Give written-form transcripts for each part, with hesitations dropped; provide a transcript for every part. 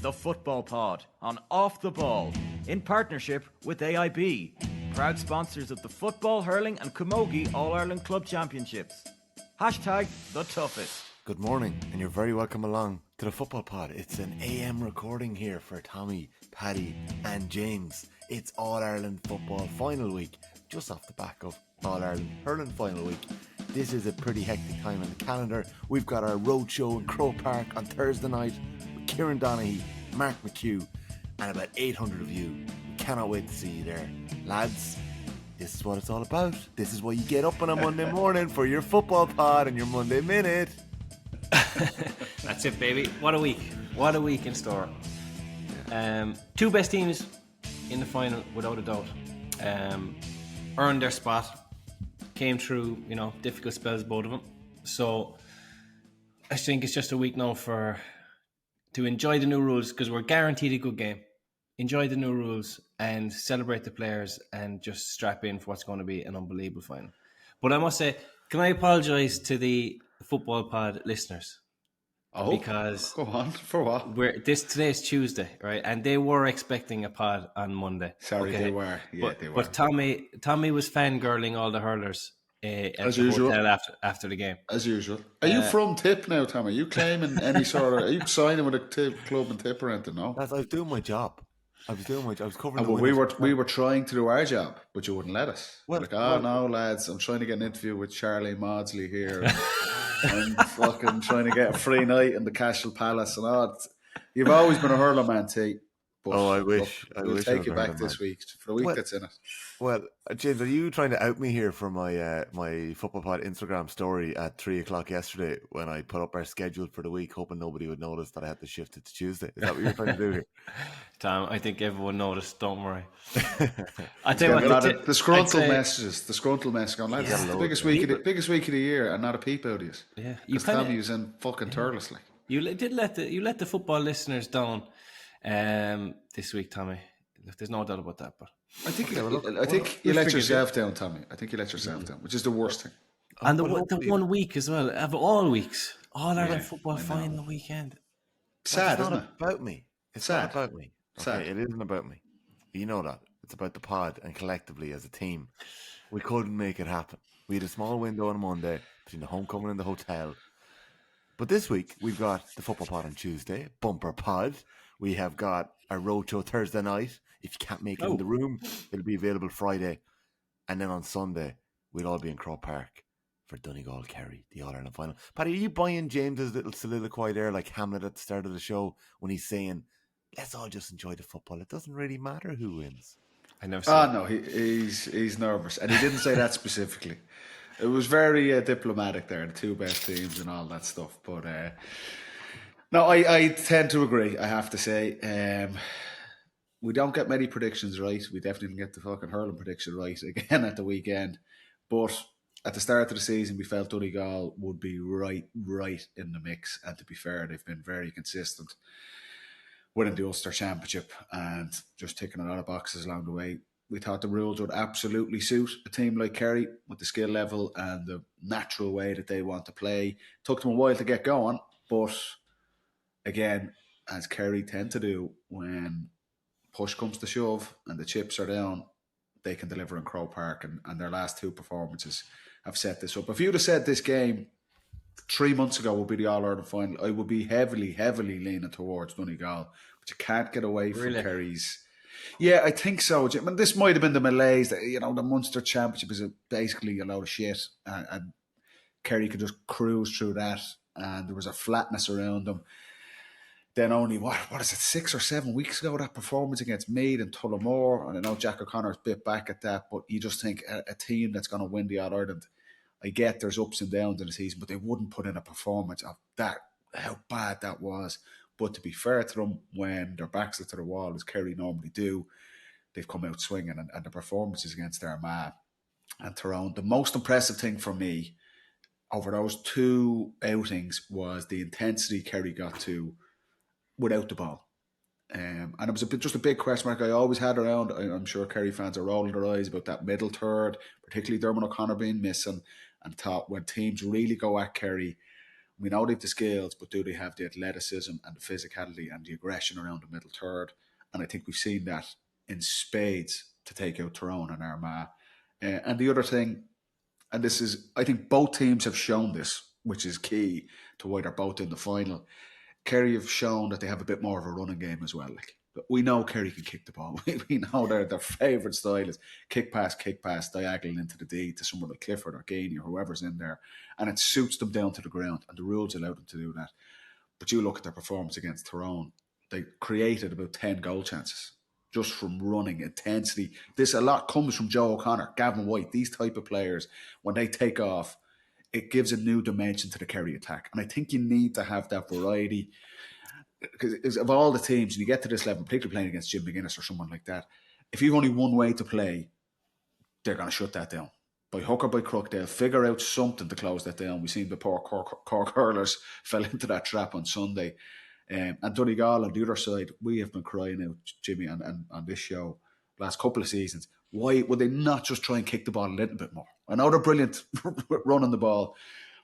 the Football Pod on Off the Ball in partnership with AIB, proud sponsors of the Football, Hurling and Camogie All-Ireland Club Championships. Hashtag the toughest. Good morning, and you're very welcome along to the Football Pod. It's an AM recording here for Tommy, Paddy and James. It's All-Ireland Football Final Week, just off the back of All-Ireland Hurling Final Week. This is a pretty hectic time in the calendar. We've got our roadshow in Croke Park on Thursday night with Kieran Donaghy, Mark McHugh, and about 800 of you. We cannot wait to see you there. Lads, this is what it's all about. This is what you get up on a Monday morning for your Football Pod and your Monday Minute. That's it, baby. What a week. What a week in store. Two best teams in the final, without a doubt. Earned their spot. Came through, difficult spells, both of them. So I think it's just a week now to enjoy the new rules, because we're guaranteed a good game. Enjoy the new rules and celebrate the players and just strap in for what's going to be an unbelievable final. But I must say, can I apologise to the Football Pod listeners? Oh, because go on. For what? Today is Tuesday, right? And they were expecting a pod on Monday. Sorry, okay. They were. Yeah, they were. But Tommy was fangirling all the hurlers at as the usual. Hotel after the game. As usual. Are you from Tipp now, Tommy? Are you claiming any sort of... Are you signing with a club in Tipp or anything? No? I was doing my job. I was covering the we were trying to do our job, but you wouldn't let us. No, lads, I'm trying to get an interview with Charlie Maudsley here. And fucking trying to get a free night in the Cashel Palace and all. You've always been a hurler man, T. I wish. We'll take you back this week for the week that's in it. Well, James, are you trying to out me here for my Football Pod Instagram story at 3:00 yesterday when I put up our schedule for the week, hoping nobody would notice that I had to shift it to Tuesday? Is that what you're trying to do here? Tom, I think everyone noticed. Don't worry. I tell you what, the scruntal messages. The scruntal message. Lads, it's the biggest week of the year, and not a peep out of you. Yeah, because Tommy was in fucking turles like. You let the football listeners down this week, Tommy. There's no doubt about that. But I think you let yourself down, Tommy. I think you let yourself down, which is the worst thing. And the 1 week as well, of all weeks, All-Ireland football final weekend. Sad, isn't it? About me. It's not about me. Okay, it isn't about me. You know that. It's about the pod and collectively as a team. We couldn't make it happen. We had a small window on Monday between the homecoming and the hotel. But this week, we've got the Football Pod on Tuesday, Bumper Pod. We have got our roadshow Thursday night. If you can't make it in the room, it'll be available Friday. And then on Sunday, we'll all be in Croke Park for Donegal-Kerry, the All-Ireland final. Paddy, are you buying James's little soliloquy there, like Hamlet at the start of the show, when he's saying, let's all just enjoy the football. It doesn't really matter who wins. I never said no, he's nervous. And he didn't say that specifically. It was very diplomatic there, the two best teams and all that stuff. But no, I tend to agree, I have to say. We don't get many predictions right. We definitely didn't get the fucking hurling prediction right again at the weekend. But at the start of the season, we felt Donegal would be right in the mix. And to be fair, they've been very consistent, winning the Ulster Championship and just ticking a lot of boxes along the way. We thought the rules would absolutely suit a team like Kerry with the skill level and the natural way that they want to play. Took them a while to get going, but again, as Kerry tend to do, when push comes to shove and the chips are down, they can deliver in Croke Park, and their last two performances have set this up. If you'd have said this game 3 months ago would be the All-Ireland final, I would be heavily leaning towards Donegal, but you can't get away from Kerry's. Yeah, I think so. I mean, this might have been the malaise that, the Munster Championship is basically a load of shit, and Kerry could just cruise through that, and there was a flatness around them. Then only, what is it, 6 or 7 weeks ago, that performance against Meath and Tullamore, and I know Jack O'Connor's bit back at that, but you just think a team that's going to win the All-Ireland, I get there's ups and downs in the season, but they wouldn't put in a performance of that, how bad that was. But to be fair to them, when their backs are to the wall, as Kerry normally do, they've come out swinging, and the performances against Armagh and Tyrone. The most impressive thing for me over those two outings was the intensity Kerry got to without the ball. And it was just a big question mark I always had around. I'm sure Kerry fans are rolling their eyes about that middle third, particularly Dermot O'Connor being missing, and thought when teams really go at Kerry, We know they've the skills, but do they have the athleticism and the physicality and the aggression around the middle third? And I think we've seen that in spades to take out Tyrone and Armagh. And the other thing, and this is, I think both teams have shown this, which is key to why they're both in the final. Kerry have shown that they have a bit more of a running game as well. Like, we know Kerry can kick the ball. We know their favourite style is kick pass, diagonal into the D to someone like Clifford or Gainey or whoever's in there. And it suits them down to the ground, and the rules allow them to do that. But you look at their performance against Tyrone, they created about 10 goal chances just from running, intensity. This a lot comes from Joe O'Connor, Gavin White, these type of players. When they take off, it gives a new dimension to the Kerry attack. And I think you need to have that variety. Because of all the teams, and you get to this level, particularly playing against Jim McGuinness or someone like that, if you've only one way to play, they're going to shut that down. By hook or by crook, they'll figure out something to close that down. We've seen the poor Cork hurlers fell into that trap on Sunday. And Donegal on the other side, we have been crying out, Jimmy, and on this show, last couple of seasons, why would they not just try and kick the ball a little bit more? I know they're brilliant running the ball,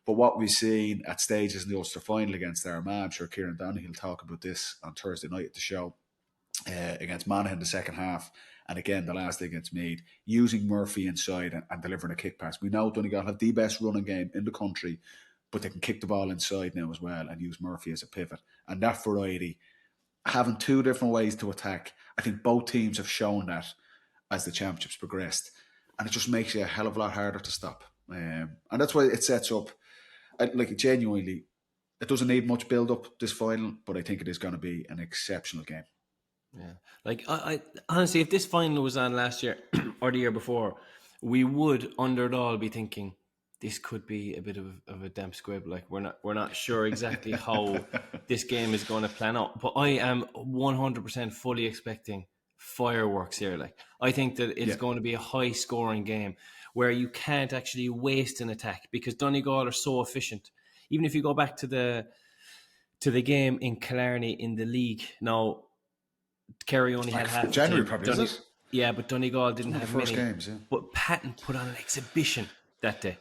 but what we've seen at stages in the Ulster final against Armagh, I'm sure Kieran Donoghue will talk about this on Thursday night at the show, against Monaghan in the second half, and again the last day against Meath, using Murphy inside and delivering a kick pass. We know Donegal have the best running game in the country, but they can kick the ball inside now as well and use Murphy as a pivot. And that variety, having two different ways to attack, I think both teams have shown that as the championships progressed. And it just makes you a hell of a lot harder to stop. And that's why it sets up, like, genuinely, it doesn't need much build-up, this final, but I think it is going to be an exceptional game. Yeah. Like, I honestly, if this final was on last year or the year before, we would, under it all, be thinking, this could be a bit of a damp squib. Like, we're not sure exactly how this game is going to plan out. But I am 100% fully expecting fireworks here. Like, I think that it's going to be a high scoring game where you can't actually waste an attack because Donegal are so efficient. Even if you go back to the game in Killarney in the league, now Kerry only had half January, probably, is it? Yeah, but Donegal didn't have first many. games, yeah. But Patton put on an exhibition that day.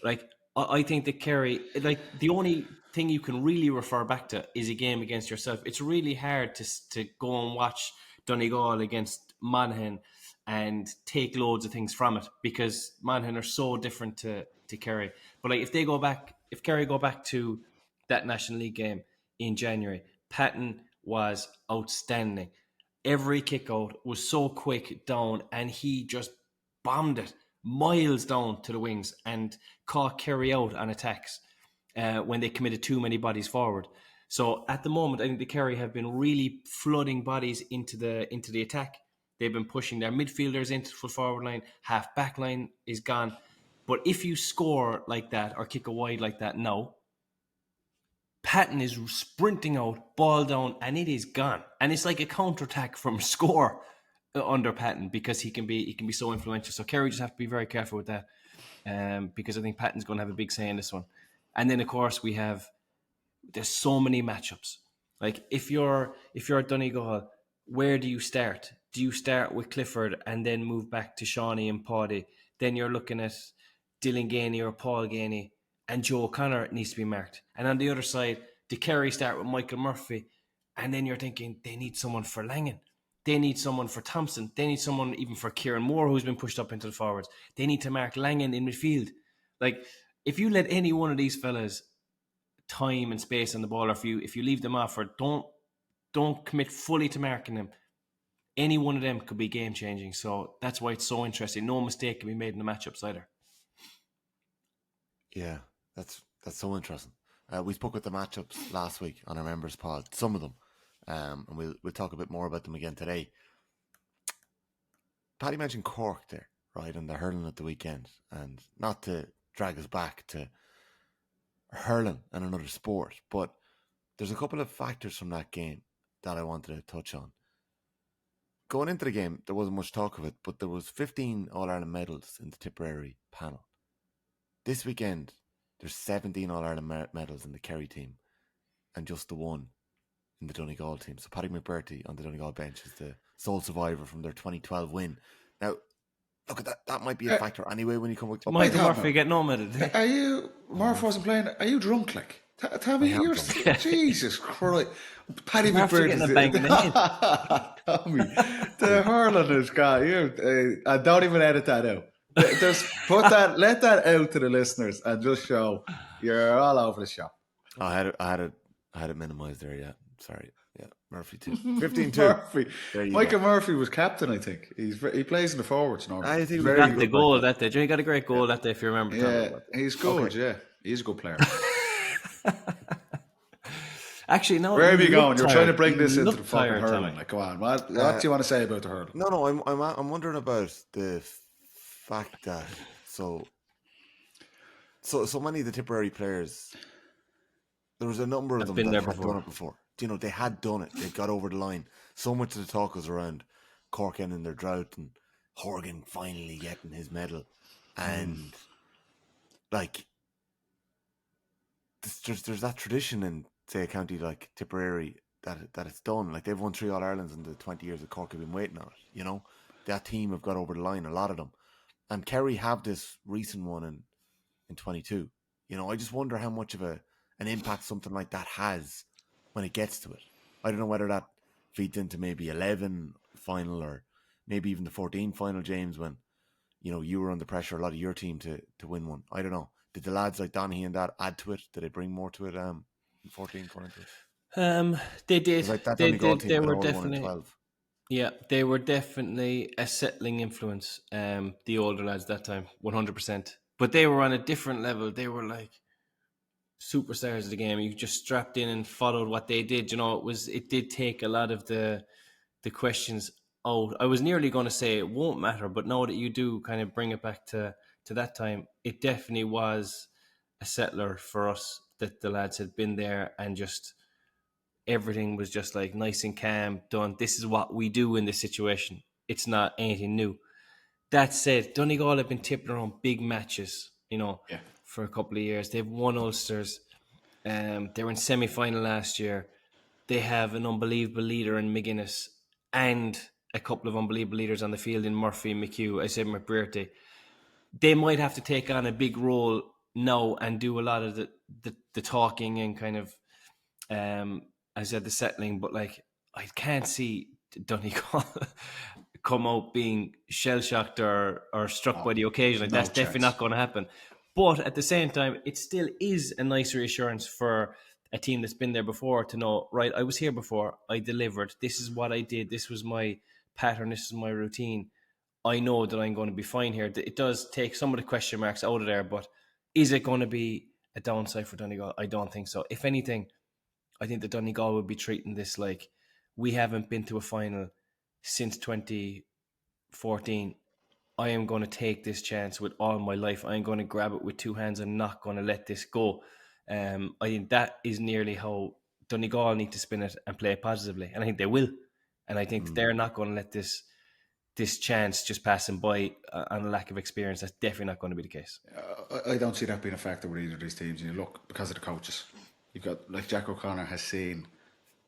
Like, I think that Kerry, like, the only thing you can really refer back to is a game against yourself. It's really hard to go and watch Donegal against Monaghan and take loads of things from it because Monaghan are so different to Kerry. But like, if Kerry go back to that National League game in January, Patton was outstanding. Every kick out was so quick down and he just bombed it miles down to the wings and caught Kerry out on attacks when they committed too many bodies forward. So at the moment, I think the Kerry have been really flooding bodies into the attack. They've been pushing their midfielders into the full forward line. Half back line is gone. But if you score like that or kick a wide like that now, Patton is sprinting out, ball down, and it is gone. And it's like a counter-attack from score under Patton because he can be so influential. So Kerry just have to be very careful with that because I think Patton's going to have a big say in this one. And then, of course, there's so many matchups. Like, if you're at Donegal, where do you start? Do you start with Clifford and then move back to Shawnee and Paddy? Then you're looking at Dylan Gainey or Paul Gainey, and Joe O'Connor needs to be marked. And on the other side, the Kerry start with Michael Murphy, and then you're thinking they need someone for Langan. They need someone for Thompson. They need someone even for Kieran Moore, who's been pushed up into the forwards. They need to mark Langan in midfield. Like, if you let any one of these fellas time and space on the ball, or if you leave them off or don't commit fully to marking them, any one of them could be game changing. So that's why it's so interesting. No mistake can be made in the matchups either. Yeah, that's so interesting. We spoke with the matchups last week on our members pod, some of them, and we'll talk a bit more about them again today. Paddy mentioned Cork there, right, and the hurling at the weekend, and not to drag us back to hurling and another sport, but there's a couple of factors from that game that I wanted to touch on. Going into the game, there wasn't much talk of it, but there was 15 All-Ireland medals in the Tipperary panel. This weekend, there's 17 All-Ireland medals in the Kerry team and just the one in the Donegal team. So Paddy McBurty on the Donegal bench is the sole survivor from their 2012 win. Now, look at that. That might be a factor anyway when you come up to Michael Murphy getting on with it. Murph wasn't playing. Are you drunk, like? Tommy, you're Jesus Christ. Paddy After McBurn getting a bang in the head. Tommy, the hurling is guy. I don't even edit that out. Just let that out to the listeners and just show you're all over the shop. I had it minimized there. Yeah, sorry. Yeah, Murphy too. 15-2. Murphy. Michael go. Murphy was captain, I think. He plays in the forwards normally. I think He very got good the goal back that day. He got a great goal that day, if you remember. Yeah, he's good. Okay. Yeah, he's a good player. Actually, no. Where are you you going? look You're tired. trying to bring You this into look the fucking tired, hurling. Tommy. Like, go on. What do you want to say about the hurling? No. I'm wondering about the fact that so many of the Tipperary players, there was a number of I've them been that there had before. done it before. You know, they had done it. They got over the line. So much of the talk was around Cork ending their drought and Horgan finally getting his medal, and like there's that tradition in, say, a county like Tipperary that it's done. Like, they've won 3 All-Irelands in the 20 years that Cork have been waiting on it. You know, that team have got over the line, a lot of them, and Kerry have this recent one in 22. You know, I just wonder how much of an impact something like that has when it gets to it. I don't know whether that feeds into maybe 11 final or maybe even the 14 final, James, when, you know, you were under pressure, a lot of your team to win one. I don't know. Did the lads like Donaghy and that add to it? Did they bring more to it in 14 going into it? They did. Like that They Donegal did. team They can were only won in definitely. 12. Yeah, they were definitely a settling influence. The older lads that time, 100%. But they were on a different level. They were like superstars of the game. You just strapped in and followed what they did. You know, it did take a lot of the questions out. I was nearly going to say it won't matter, but now that you do kind of bring it back to that time, it definitely was a settler for us, that the lads had been there and just everything was just like nice and calm, done. This is what we do in this situation. It's not anything new. That said, Donegal have been tipping around big matches, you know, Yeah. for a couple of years. They've won Ulsters. They were in semi-final last year. They have an unbelievable leader in McGuinness and a couple of unbelievable leaders on the field in Murphy and McHugh. I said McBrearty. They might have to take on a big role now and do a lot of the talking and kind of, I said, the settling. But like, I can't see Donegal come out being shell-shocked or struck by the occasion. Like, no that's definitely chance. not going to happen. But at the same time, it still is a nice reassurance for a team that's been there before to know, right, I was here before, I delivered, this is what I did, this was my pattern, this is my routine. I know that I'm going to be fine here. It does take some of the question marks out of there, but is it going to be a downside for Donegal? I don't think so. If anything, I think that Donegal would be treating this like, we haven't been to a final since 2014. I am going to take this chance with all my life. I'm going to grab it with 2 hands. I'm not going to let this go. I think that is nearly how Donegal need to spin it and play it positively. And I think they will. And I think they're not going to let this chance just pass them by on a lack of experience. That's definitely not going to be the case. I don't see that being a factor with either of these teams. You look, because of the coaches. You've got, like, Jack O'Connor has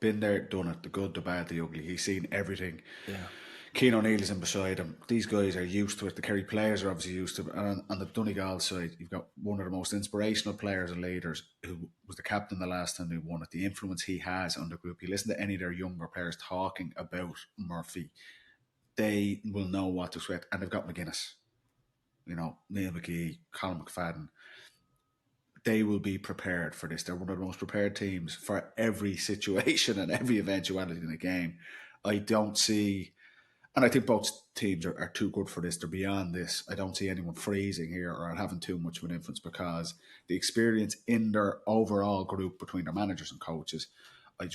been there, done it, the good, the bad, the ugly. He's seen everything. Yeah. Cian O'Neill's in beside him. These guys are used to it. The Kerry players are obviously used to it. And on the Donegal side, you've got one of the most inspirational players and leaders who was the captain the last time they won it. The influence he has on the group. You listen to any of their younger players talking about Murphy, they will know what to expect. And they've got McGuinness, you know, Neil McGee, Colin McFadden. They will be prepared for this. They're one of the most prepared teams for every situation and every eventuality in the game. I don't see, and I think both teams are too good for this. They're beyond this. I don't see anyone freezing here or having too much of an influence, because the experience in their overall group between their managers and coaches, I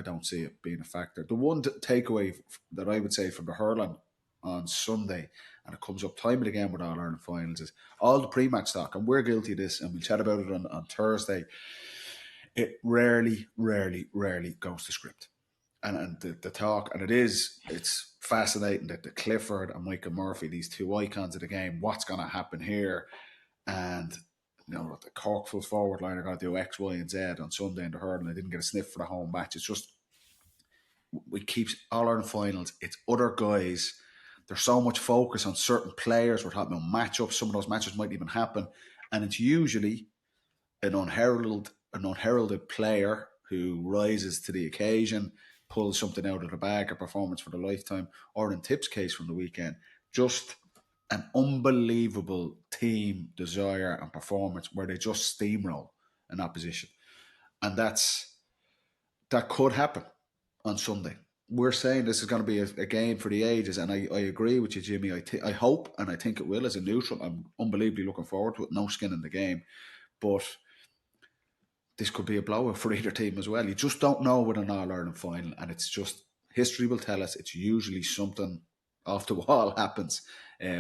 don't see it being a factor. The one takeaway that I would say from the hurling on Sunday, and it comes up time and again with All Ireland finals, is all the pre-match talk, and we're guilty of this, and we'll chat about it on Thursday. It rarely goes to script. And the talk, and it's fascinating that the Clifford and Michael Murphy, these two icons of the game, what's going to happen here? And, you know, the Cork full forward line are going to do X, Y, and Z on Sunday in the hurling. They didn't get a sniff for the home match. It's just, we keep All Ireland finals. It's other guys. There's so much focus on certain players. We're talking about matchups. Some of those matches might even happen, and it's usually an unheralded an unheralded player who rises to the occasion, pulls something out of the bag, a performance for the lifetime, or in Tipp's case from the weekend, just an unbelievable team desire and performance where they just steamroll an opposition. And that could happen on Sunday. We're saying this is going to be a game for the ages, and I agree with you, Jimmy. I hope, and I think it will, as a neutral. I'm unbelievably looking forward to it. No skin in the game. But this could be a blowout for either team as well. You just don't know with an All-Ireland final, and it's just, history will tell us it's usually something off the wall happens,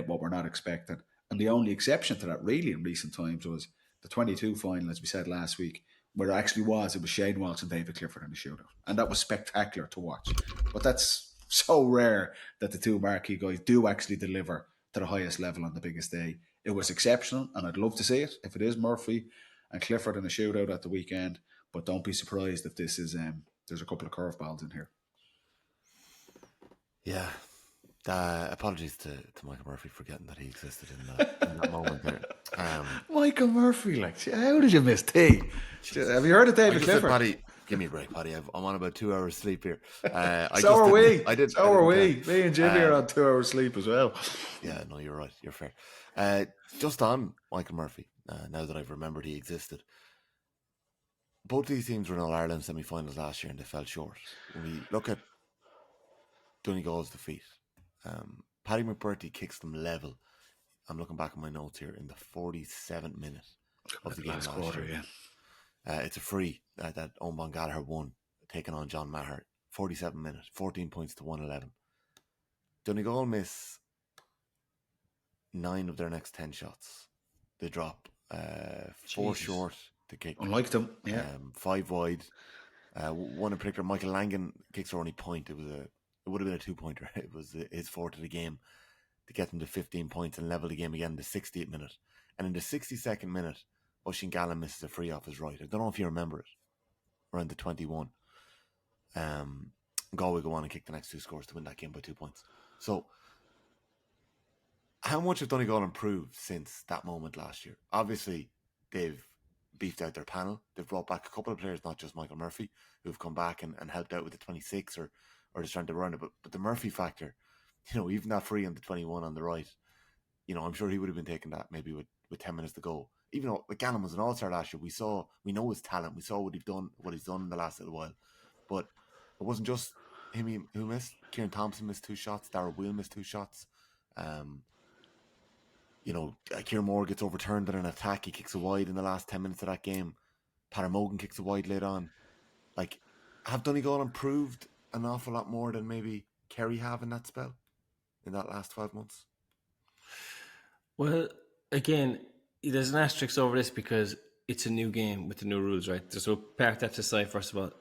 what we're not expecting. And the only exception to that really in recent times was the 22 final, as we said last week, where it was Shane Walsh and David Clifford in the shootout. And that was spectacular to watch. But that's so rare that the two marquee guys do actually deliver to the highest level on the biggest day. It was exceptional, and I'd love to see it if it is Murphy and Clifford in a shootout at the weekend. But don't be surprised if this is there's a couple of curveballs in here. Yeah. Apologies to Michael Murphy for forgetting that he existed in that moment there. Michael Murphy, like, how did you miss T? Have you heard of David Clifford? Paddy, give me a break, Paddy. I'm on about 2 hours sleep here. So are we. Me and Jimmy are on 2 hours sleep as well. Yeah, no, you're right. You're fair. Just on Michael Murphy, now that I've remembered he existed. Both these teams were in All-Ireland semi-finals last year and they fell short. When we look at Donegal's defeat, Paddy McBurty kicks them level. I'm looking back at my notes here in the 47th minute of the game last quarter, year. Yeah. It's a free that Owen Gallagher won, taking on John Maher. 47th minute, 14 points to 111. Donegal miss 9 of their next 10 shots. They drop 4 short to kick. Unlike them, yeah. 5 wide. One in particular, Michael Langan kicks her only point. It would have been a 2-pointer. It was his fourth of the game to get them to 15 points and level the game again in the 68th minute. And in the 62nd minute, Oisín Gallen misses a free off his right. I don't know if you remember it. Around the 21. Galway go on and kick the next 2 scores to win that game by 2 points. So, how much have Donegal improved since that moment last year? Obviously, they've beefed out their panel. They've brought back a couple of players, not just Michael Murphy, who've come back and helped out with the 26 or just trying to run it. But the Murphy factor, even that free on the 21 on the right, I'm sure he would have been taking that maybe with 10 minutes to go. Even though Gannon was an all-star last year, we know his talent. We saw what he's done in the last little while. But it wasn't just him who missed. Kieran Thompson missed 2 shots. Darragh Wheel missed 2 shots. Kieran Moore gets overturned in an attack. He kicks a wide in the last 10 minutes of that game. Paddy Mogan kicks a wide late on. Have Donegal improved an awful lot more than maybe Kerry have in that spell, in that last 12 months? Well, again, there's an asterisk over this because it's a new game with the new rules, right? So park that aside first of all.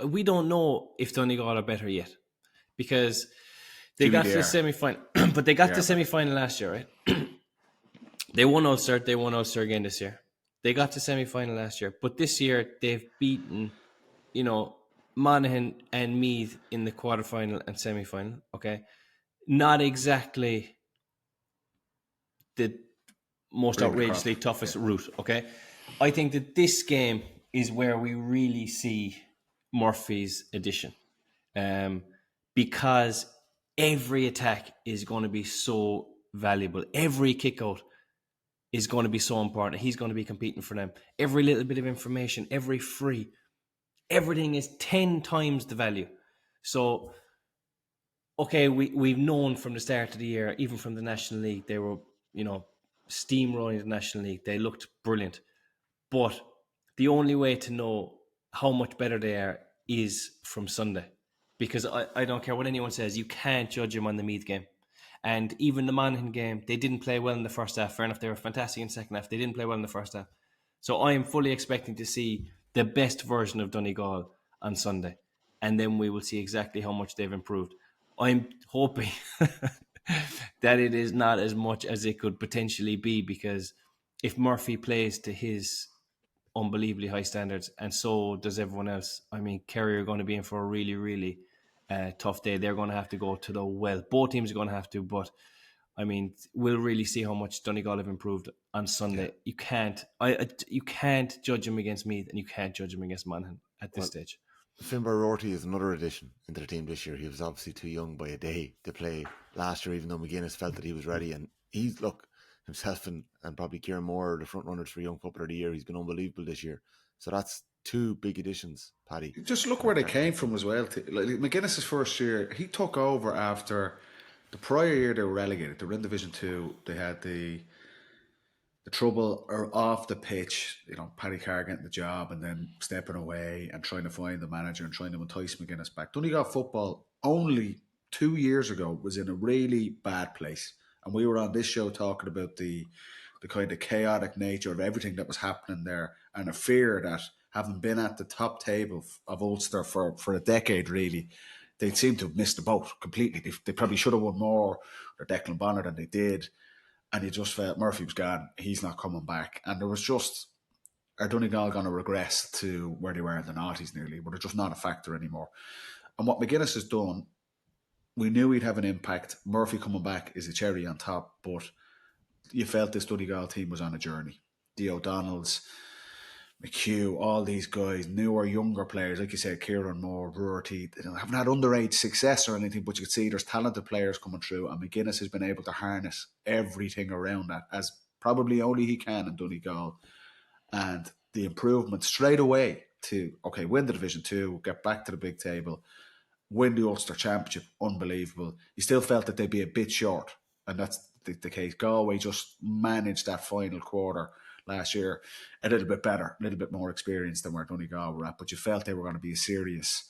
We don't know if Donegal are better yet because they got to the semi-final, but they got to the semi-final last year, right? They won Ulster. They won Ulster again this year. They got to semi-final last year, but this year they've beaten, Monaghan and Meath in the quarterfinal and semi-final. Okay, not exactly the most outrageously toughest route. Okay, I think that this game is where we really see Murphy's addition, because every attack is going to be so valuable. Every kick out is going to be so important. He's going to be competing for them. Every little bit of information, every free, everything is 10 times the value. So, okay, we've known from the start of the year, even from the National League, they were, steamrolling the National League. They looked brilliant. But the only way to know how much better they are is from Sunday. Because I don't care what anyone says, you can't judge them on the Meath game. And even the Monaghan game, they didn't play well in the first half. Fair enough, they were fantastic in the second half. They didn't play well in the first half. So I am fully expecting to see the best version of Donegal on Sunday. And then we will see exactly how much they've improved. I'm hoping that it is not as much as it could potentially be, because if Murphy plays to his unbelievably high standards, and so does everyone else, Kerry are going to be in for a really, really tough day. They're going to have to go to the well. Both teams are going to have to, but I mean, we'll really see how much Donegal have improved on Sunday. You can't judge him against Meath, and you can't judge him against Monaghan at this stage. Finbar Rorty is another addition into the team this year. He was obviously too young by a day to play last year, even though McGuinness felt that he was ready. And he's, himself and probably Kieran Moore are the front runners for Young Footballer of the Year. He's been unbelievable this year. So that's two big additions, Paddy. Just look where they came from as well. Like McGuinness's first year, he took over after the prior year they were relegated. They were in Division 2. They had the trouble or off the pitch, Paddy Carr getting the job and then stepping away and trying to find the manager and trying to entice McGuinness back. Donegal football only 2 years ago was in a really bad place. And we were on this show talking about the kind of chaotic nature of everything that was happening there, and a fear that, having been at the top table of Ulster for a decade, really, they seem to have missed the boat completely. They probably should have won more or Declan Bonner than they did. And you just felt Murphy was gone. He's not coming back. And there was just, are Donegal going to regress to where they were in the noughties nearly, where they're just not a factor anymore. And what McGuinness has done, we knew he'd have an impact. Murphy coming back is a cherry on top, but you felt this Donegal team was on a journey. The O'Donnells, McHugh, all these guys, newer, younger players, like you said, Kieran Moore, Rorty, haven't had underage success or anything, but you can see there's talented players coming through, and McGuinness has been able to harness everything around that, as probably only he can in Donegal. And the improvement straight away to, win the Division 2, get back to the big table, win the Ulster Championship, unbelievable. You still felt that they'd be a bit short, and that's the case. Galway just managed that final quarter last year a little bit better, a little bit more experienced than where Donegal were at, but you felt they were going to be a serious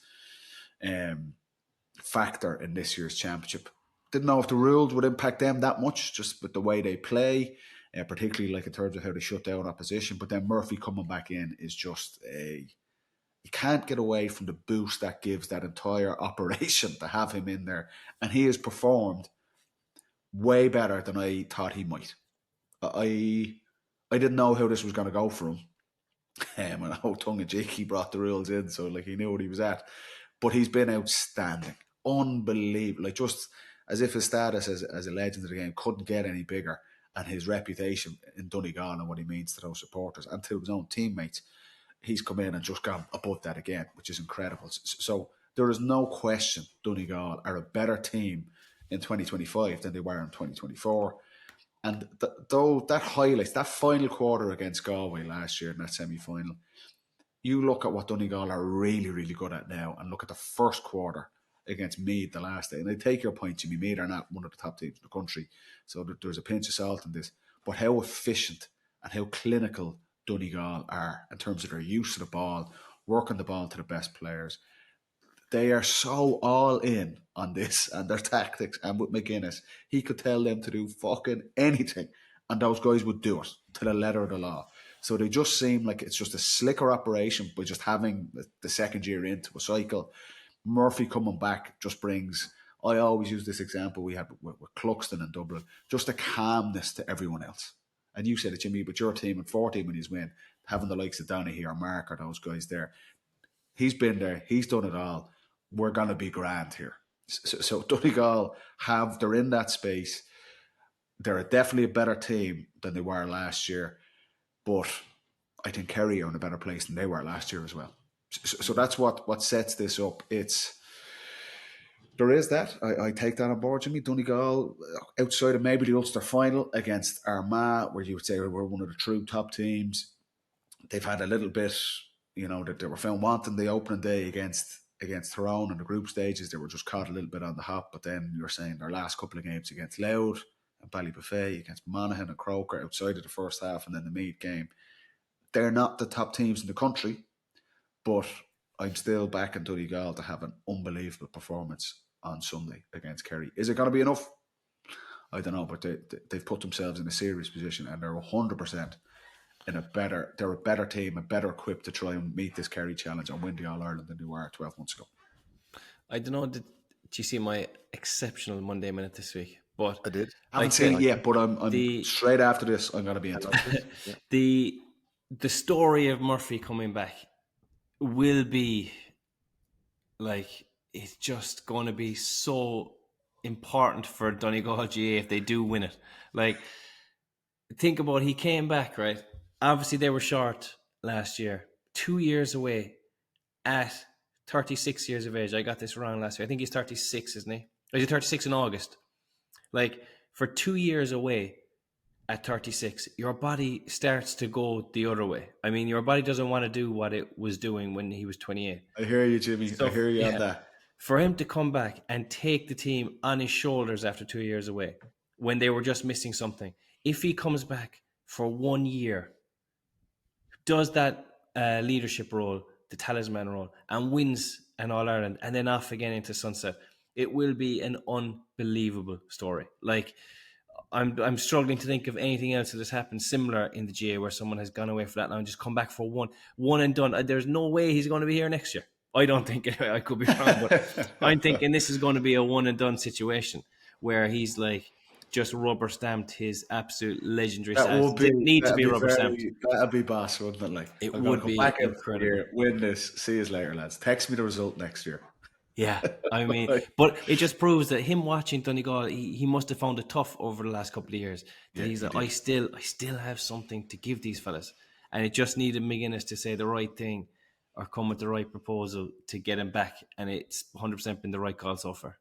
factor in this year's championship. Didn't know if the rules would impact them that much, just with the way they play, particularly like in terms of how they shut down opposition. But then Murphy coming back in is just you can't get away from the boost that gives that entire operation to have him in there. And he has performed way better than I thought he might. I didn't know how this was going to go for him. And I know tongue-in-cheek he brought the rules in, so he knew what he was at. But he's been outstanding. Unbelievable. Just as if his status as a legend of the game couldn't get any bigger, and his reputation in Donegal and what he means to those supporters and to his own teammates, he's come in and just gone above that again, which is incredible. So there is no question Donegal are a better team in 2025 than they were in 2024. And though that highlights that final quarter against Galway last year in that semi-final, you look at what Donegal are really, really good at now, and look at the first quarter against Meath the last day. And I take your point, Jimmy. Meath are not one of the top teams in the country, so there's a pinch of salt in this. But how efficient and how clinical Donegal are in terms of their use of the ball, working the ball to the best players. They are so all in on this and their tactics. And with McGuinness, he could tell them to do fucking anything, and those guys would do it to the letter of the law. So they just seem like it's just a slicker operation by just having the second year into a cycle. Murphy coming back just brings, I always use this example we had with Cluxton in Dublin, just a calmness to everyone else. And you said it, Jimmy, but your team and 14 when he's win, having the likes of Donaghy or Mark or those guys there. He's been there. He's done it all. We're going to be grand here. So Donegal they're in that space. They're definitely a better team than they were last year. But I think Kerry are in a better place than they were last year as well. So that's what sets this up. There is that. I take that on board, Jimmy. Donegal, outside of maybe the Ulster final against Armagh, where you would say we're one of the true top teams, they've had a little bit, that they were found wanting the opening day against Tyrone in the group stages. They were just caught a little bit on the hop. But then you're saying their last couple of games against Louth and Ballybuffet, against Monaghan and Croker outside of the first half, and then the Meath game. They're not the top teams in the country, but I'm still backing Donegal to have an unbelievable performance on Sunday against Kerry. Is it going to be enough? I don't know, but they've put themselves in a serious position, and they're 100% they're a better team and better equipped to try and meet this Kerry challenge and win the All-Ireland than they were 12 months ago. I don't know, did you see my exceptional Monday Minute this week? But I did. I haven't seen it yet, but I'm straight after this, I'm going to be in touch. The story of Murphy coming back will be it's just going to be so important for Donegal GA if they do win it. Like, think about, he came back, right? Obviously, they were short last year. 2 years away at 36 years of age. I got this wrong last year. I think he's 36, isn't he? Or is he 36 in August? Like, for 2 years away at 36, your body starts to go the other way. I mean, your body doesn't want to do what it was doing when he was 28. I hear you, Jimmy. I hear you on that. For him to come back and take the team on his shoulders after 2 years away, when they were just missing something, if he comes back for 1 year, does that leadership role, the talisman role, and wins an All-Ireland, and then off again into sunset, it will be an unbelievable story. Like, I'm struggling to think of anything else that has happened similar in the GA where someone has gone away for that long and just come back for one and done. There's no way he's going to be here next year. I don't think. I could be wrong, but I'm thinking this is going to be a one and done situation where he's like just rubber stamped his absolute legendary status. It needs to be rubber stamped. That'd be boss, wouldn't it? Like, it would be incredible. Here, win this. See you later, lads. Text me the result next year. Yeah, I mean, but it just proves that him watching Donegal, he must have found it tough over the last couple of years. That he's like, I still have something to give these fellas, and it just needed McGuinness to say the right thing or come with the right proposal to get him back, and it's 100% been the right call so far.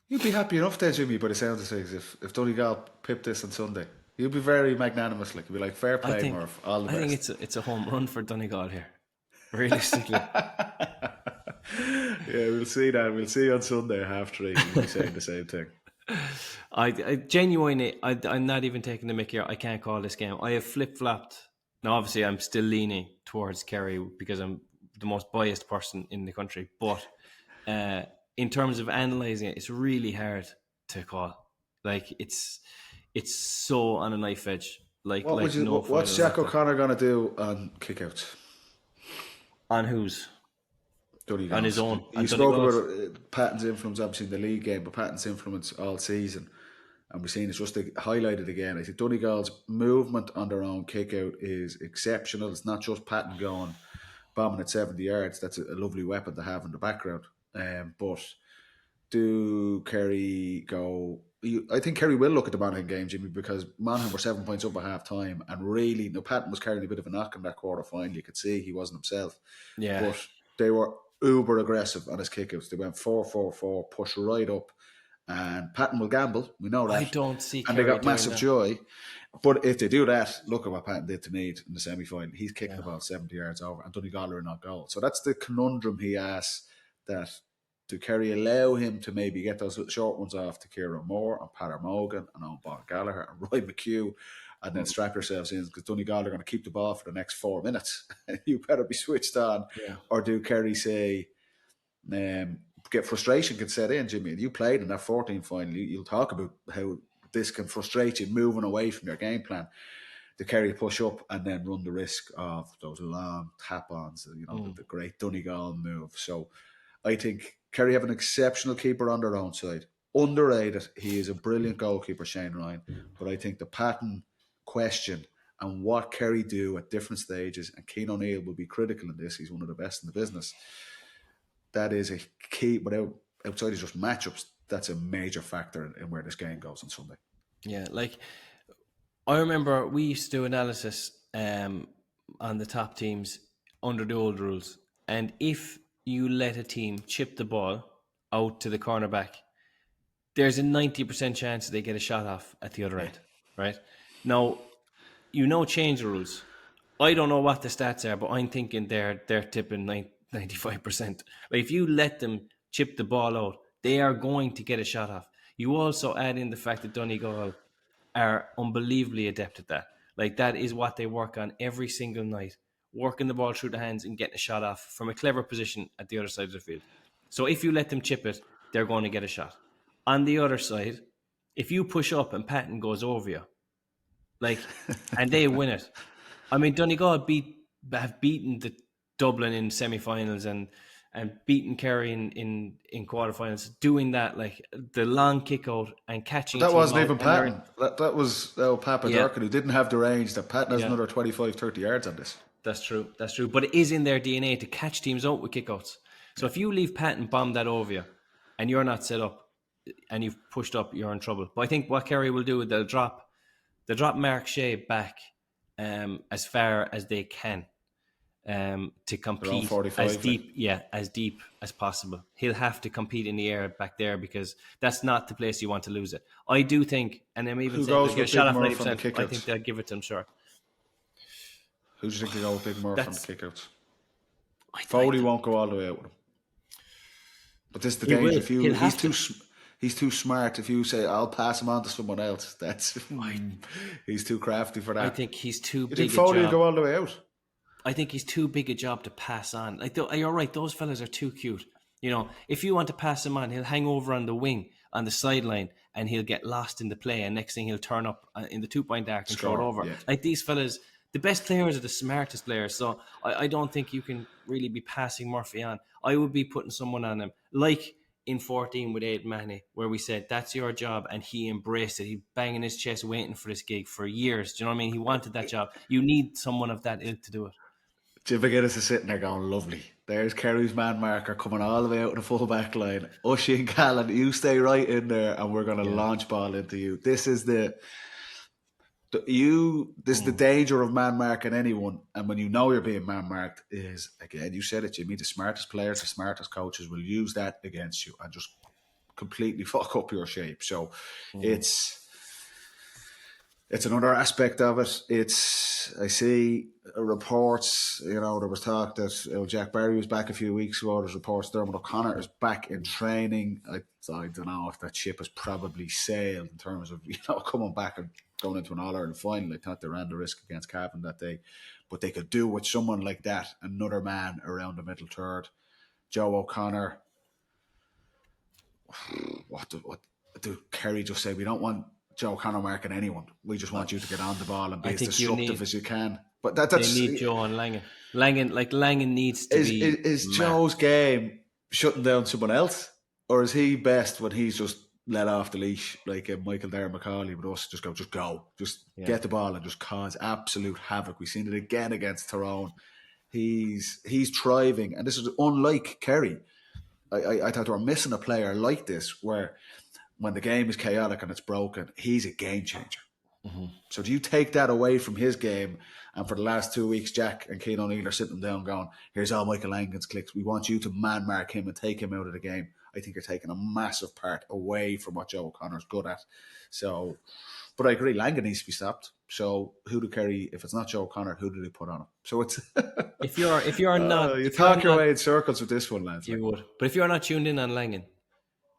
You'd be happy enough there, Jimmy, by the sound of things, if Donegal pipped this on Sunday. You'd be very magnanimous. Like, you'd be like, fair play, Murph. All the best. I think it's a home run for Donegal here, realistically. Yeah, we'll see that. We'll see on Sunday at 3:30. We'll be saying the same thing. I genuinely, I'm not even taking the mick here. I can't call this game. I have flip-flopped. Now, obviously, I'm still leaning towards Kerry because I'm the most biased person in the country. But in terms of analysing it, it's really hard to call. Like, it's so on a knife edge. What's Jack O'Connor going to do on kickouts? On whose? Donegal. On his own. You spoke about Patton's influence, obviously, in the league game, but Patton's influence all season. And we're seeing it's just highlighted again. I think Donegal's movement on their own kick-out is exceptional. It's not just Patton going, bombing at 70 yards. That's a lovely weapon to have in the background. But do Kerry go... I think Kerry will look at the Monaghan game, Jimmy, because Monaghan were 7 points up at half-time, and really, Patton was carrying a bit of a knock in that quarter-final. You could see he wasn't himself. Yeah. But they were uber aggressive on his kickouts. They went 4-4-4, push right up, and Patton will gamble. We know that. I don't see. And they got massive joy. But if they do that, look at what Patton did to Meath in the semi-final. He's kicking about 70 yards over, and Donegal are not goal. So that's the conundrum he asks, that do Kerry allow him to maybe get those short ones off to Kieran Moore and Paddy Morgan and Owen Bon Gallagher and Roy McHugh, and then strap yourselves in, because Donegal are going to keep the ball for the next 4 minutes. You better be switched on. Yeah. Or do Kerry say, get frustration can set in, Jimmy? And you played in that 14 final. You'll talk about how this can frustrate you moving away from your game plan. The Kerry push up and then run the risk of those long tap-ons, the great Donegal move. So I think Kerry have an exceptional keeper on their own side. Underrated. He is a brilliant goalkeeper, Shane Ryan. But I think the Patton question and what Kerry do at different stages, and Cian O'Neill will be critical in this. He's one of the best in the business. That is a key, outside of just matchups, that's a major factor in where this game goes on Sunday. Yeah, like, I remember we used to do analysis on the top teams under the old rules, and if you let a team chip the ball out to the cornerback, there's a 90% chance they get a shot off at the other end, right? Now, change the rules. I don't know what the stats are, but I'm thinking they're tipping 95%. Like, if you let them chip the ball out, they are going to get a shot off. You also add in the fact that Donegal are unbelievably adept at that. Like, that is what they work on every single night, working the ball through the hands and getting a shot off from a clever position at the other side of the field. So if you let them chip it, they're going to get a shot. On the other side, if you push up and Patton goes over you, and they win it. I mean, Donegal have beaten the Dublin in semi-finals and beaten Kerry in quarterfinals, doing that, like the long kick out and catching. That wasn't even Patton. That was Papa Durkin, who didn't have the range. That Patton has another 25, 30 yards on this. That's true. But it is in their DNA to catch teams out with kickouts. So if you leave Patton bomb that over you and you're not set up, and you've pushed up, you're in trouble. But I think what Kerry will do, they'll drop Mark Shea back as far as they can to compete 45, as deep as possible. He'll have to compete in the air back there because that's not the place you want to lose it. I do think, and I'm even Who saying goes they'll get a with shot Big off Murph on the 90%. I kickouts? think they'll give it to him, sure. Who do you think will go with Big Murph on the That's- kickouts? I Foley won't go all the way out with him. But this is the He danger. will. If you, He'll he's have too to. he's too smart. If you say I'll pass him on to someone else, that's he's too crafty for that. I think he's too you big think a Foley will job. go all the way out? I think he's too big a job to pass on. Like you're right, those fellas are too cute. You know, if you want to pass him on, he'll hang over on the wing, on the sideline, and he'll get lost in the play. And next thing he'll turn up in the 2-point arc and throw it over. Yeah. Like these fellas, the best players are the smartest players. So I don't think you can really be passing Murphy on. I would be putting someone on him, like in 14 with Aid Mahoney, where we said, that's your job. And he embraced it. He banging his chest waiting for this gig for years. Do you know what I mean? He wanted that job. You need someone of that ilk to do it. Jim McGuinness is sitting there going, lovely. There's Kerry's man marker coming all the way out of the full back line. Ushy and Callan, you stay right in there and we're going to launch ball into you. This is the danger of man marking anyone. And when you know you're being man marked is, again, you said it, Jimmy, the smartest players, the smartest coaches will use that against you and just completely fuck up your shape. So it's another aspect of it. I see reports, there was talk that Jack Barry was back a few weeks ago. There's reports Dermot O'Connor is back in training. I don't know if that ship has probably sailed in terms of, coming back and going into an All-Ireland final. I thought they ran the risk against Cavan that day. But they could do with someone like that, another man around the middle third. Joe O'Connor. What do Kerry just say? We don't want Joe O'Connor marking anyone. We just want you to get on the ball and be as disruptive as you can. But that's they need Joe and Langan. Langan needs to be. Is Joe's game shutting down someone else, or is he best when he's just let off the leash like Michael Dare McCauley with us? Just get the ball and just cause absolute havoc. We've seen it again against Tyrone. He's thriving, and this is unlike Kerry. I thought they were missing a player like this where when the game is chaotic and it's broken, he's a game changer. Mm-hmm. So do you take that away from his game? And for the last 2 weeks, Jack and Cian O'Neill are sitting down going, here's all Michael Langan's clicks. We want you to man mark him and take him out of the game. I think you're taking a massive part away from what Joe O'Connor's good at. So, but I agree, Langan needs to be stopped. So who do Kerry, if it's not Joe O'Connor, who do they put on him? So it's if you're not, you talk your way in circles with this one, lads. You would, but if you're not tuned in on Langan,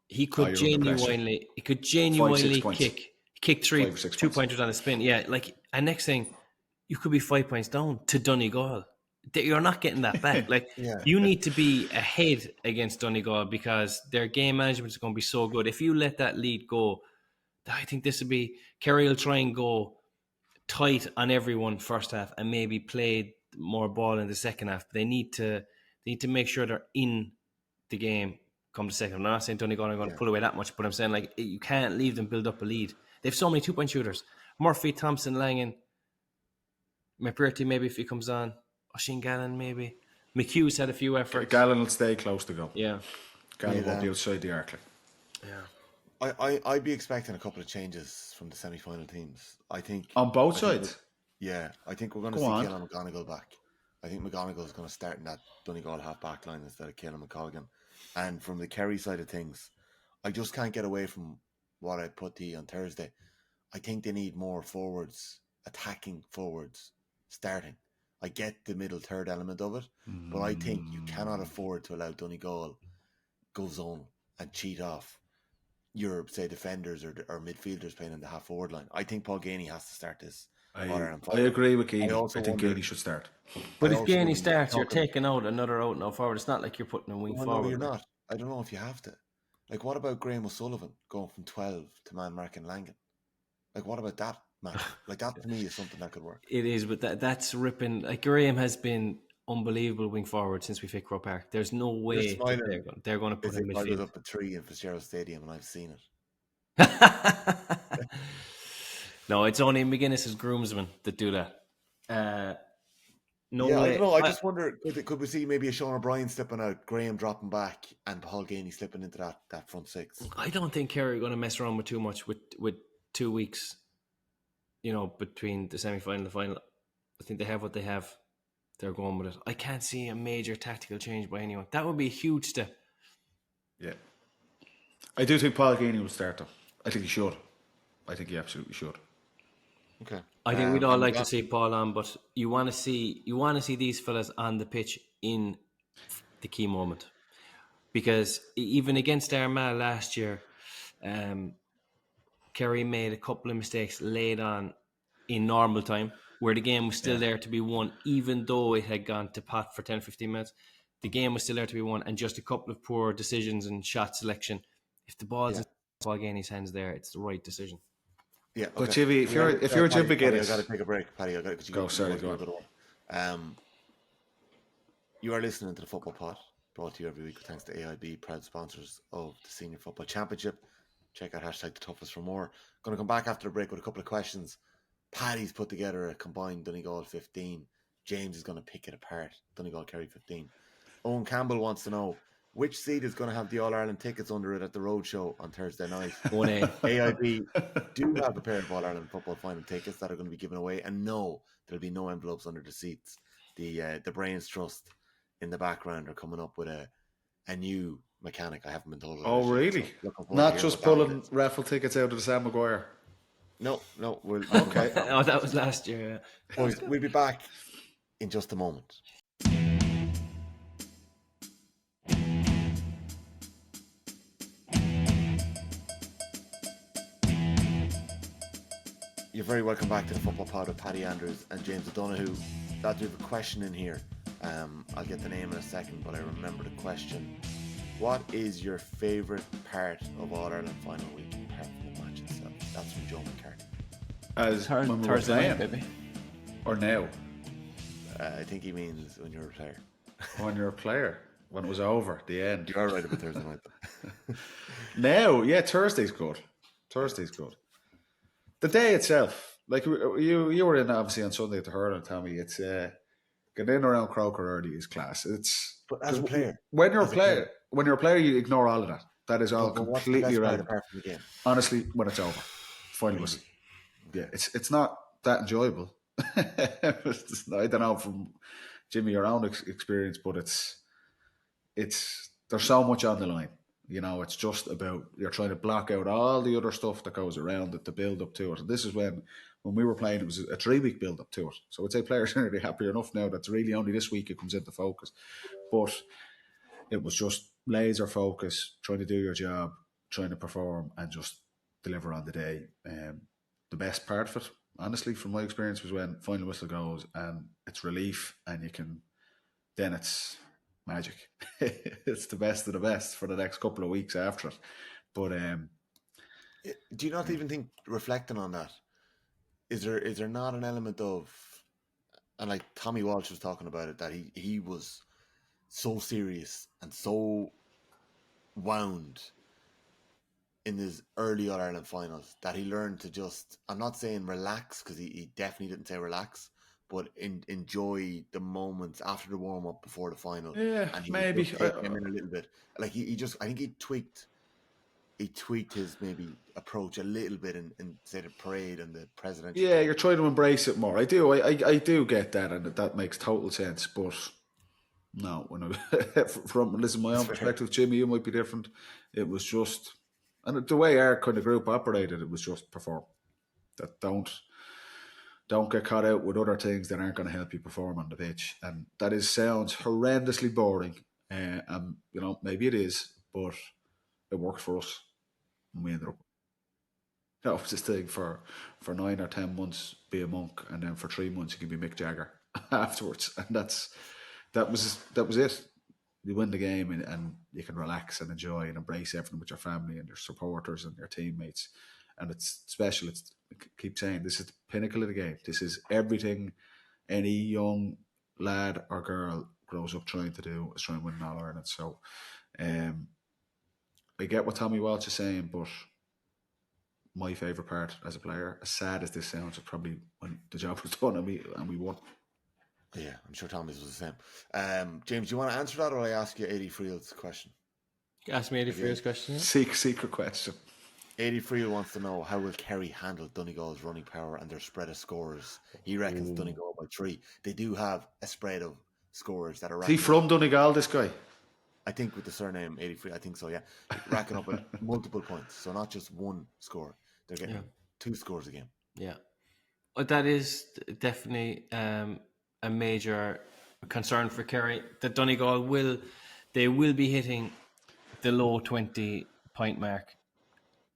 he could genuinely kick 3 2-pointers on a spin. Yeah, and next thing, you could be 5 points down to Donegal. You're not getting that back. You need to be ahead against Donegal because their game management is going to be so good. If you let that lead go, I think this will be Kerry will try and go tight on everyone first half and maybe play more ball in the second half. But they need to make sure they're in the game come the second. I'm not saying Donegal are going to pull away that much, but I'm saying you can't leave them build up a lead. They have so many 2-point shooters. Murphy, Thompson, Langan, McPherty maybe if he comes on. Oisin Gallen maybe. McHugh's had a few efforts. Gallen will stay close to go. Yeah. Gallen won't be outside the arc. Yeah. I'd be expecting a couple of changes from the semi-final teams. I think on both sides. I think we're going to see Keelan McGonigal back. I think McGonigal is going to start in that Donegal half-back line instead of Keelan McColgan. And from the Kerry side of things, I just can't get away from what I put to you on Thursday. I think they need more forwards, attacking forwards, starting. I get the middle third element of it, but I think you cannot afford to allow Donegal go zone and cheat off your, say, defenders or midfielders playing in the half-forward line. I think Paul Ganey has to start this. I agree with Ganey. I think Ganey should start. But if Ganey starts, you're taking out another out now forward. It's not like you're putting a wing forward. No, you're not. I don't know if you have to. What about Graham O'Sullivan going from 12 to man marking Langan? What about that, man? That to me is something that could work. It is, but that's ripping. Graham has been unbelievable wing forward since we fit Croke Park. There's no way they're going to put him in midfield. Up at 3 in Fitzgerald Stadium, and I've seen it. No, it's only McGuinness's groomsmen that do that. No yeah, way. I don't know. I just wonder, could we see maybe a Sean O'Brien slipping out, Graham dropping back, and Paul Ganey slipping into that front six? I don't think Kerry are going to mess around with too much with 2 weeks, between the semi-final and the final. I think they have what they have. They're going with it. I can't see a major tactical change by anyone. That would be a huge step. Yeah. I do think Paul Ganey will start though. I think he should. I think he absolutely should. Okay. I think we'd all like to see Paul on, but you want to see these fellas on the pitch in the key moment, because even against Armagh last year, Kerry made a couple of mistakes late on in normal time, where the game was still there to be won, even though it had gone to pot for 10 15 minutes. The game was still there to be won, and just a couple of poor decisions and shot selection. If the ball's in Paul Ganey's hands there, it's the right decision. Yeah, But Jimmy, if you're Jim Paddy, McGuinness, I got to take a break, Paddy. Go on. You are listening to the Football Pod, brought to you every week thanks to AIB, proud sponsors of the Senior Football Championship. Check out #the toughest for more. Going to come back after the break with a couple of questions. Paddy's put together a combined Donegal 15. James is going to pick it apart. Donegal-Kerry 15. Owen Campbell wants to know which seed is going to have the All-Ireland tickets under it at the Roadshow on Thursday night. 1A. AIB do have a pair of All-Ireland football final tickets that are going to be given away, and no, there'll be no envelopes under the seats. The Brains Trust in the background are coming up with a new mechanic. I haven't been told. Oh, really? Not just pulling raffle tickets out of the Sam Maguire. No. Okay. Oh, that was last year. Boys, we'll be back in just a moment. You're very welcome back to the Football Pod with Paddy Andrews and James O'Donoghue. Dad, we have a question in here. I'll get the name in a second, but I remember the question. What is your favourite part of All-Ireland final week apart from the match itself? That's from Joe McCartney. As when we were playing, baby. Or now? I think he means when you're a player. When you're a player. When it was over, the end. You are right about Thursday night. Now, yeah, Thursday's good. The day itself, like you were in obviously on Sunday at the Hurling, Tommy. It's getting in around Croker early is class. But as a player, when you're a player, you ignore all of that. That is all completely right. Apart from the game, honestly, when it's over, final whistle. Yeah, it's not that enjoyable. I don't know from Jimmy your own experience, but it's there's so much on the line. It's just about you're trying to block out all the other stuff that goes around it, the build up to it. And this is when we were playing, it was a 3-week build up to it. So I'd say players are really happy enough now that's really only this week it comes into focus. But it was just laser focus, trying to do your job, trying to perform, and just deliver on the day. The best part of it, honestly, from my experience, was when final whistle goes and it's relief, and then it's magic. It's the best of the best for the next couple of weeks after it. But do you not even think, reflecting on that, is there not an element of, and like Tommy Walsh was talking about it, that he was so serious and so wound in his early All-Ireland finals that he learned to just, I'm not saying relax, because he definitely didn't say relax, but enjoy the moments after the warm-up before the final. Yeah, and he maybe him in a little bit. Like he just, I think he tweaked his maybe approach a little bit in say the parade and the presidential. Yeah, you're trying to embrace it more. I do get that, and that makes total sense. But no, from my own perspective, Jimmy, you might be different. It was just, and the way our kind of group operated, it was just perform. That don't get caught out with other things that aren't going to help you perform on the pitch. And that sounds horrendously boring. Maybe it is, but it worked for us. And we ended up, that was this thing for 9 or 10 months, be a monk, and then for 3 months you can be Mick Jagger afterwards. And that was it. You win the game and you can relax and enjoy and embrace everything with your family and your supporters and your teammates. And it's special. I keep saying, this is the pinnacle of the game. This is everything any young lad or girl grows up trying to do, is trying to win an All-Ireland. So I get what Tommy Walsh is saying, but my favourite part as a player, as sad as this sounds, is probably when the job was done and we won. Yeah, I'm sure Tommy's was the same. James, do you want to answer that, or will I ask you Eddie Friel's question? Ask me Eddie Freer's question. Secret question. Eddie Friel wants to know, how will Kerry handle Donegal's running power and their spread of scores? He reckons Donegal by 3. They do have a spread of scorers that are Is he from Donegal, this guy? I think with the surname 83, I think so, yeah. Racking up at multiple points. So not just one score. They're getting 2 scores a game. Yeah. But that is definitely a major concern for Kerry. That Donegal will be hitting the low 20 point mark.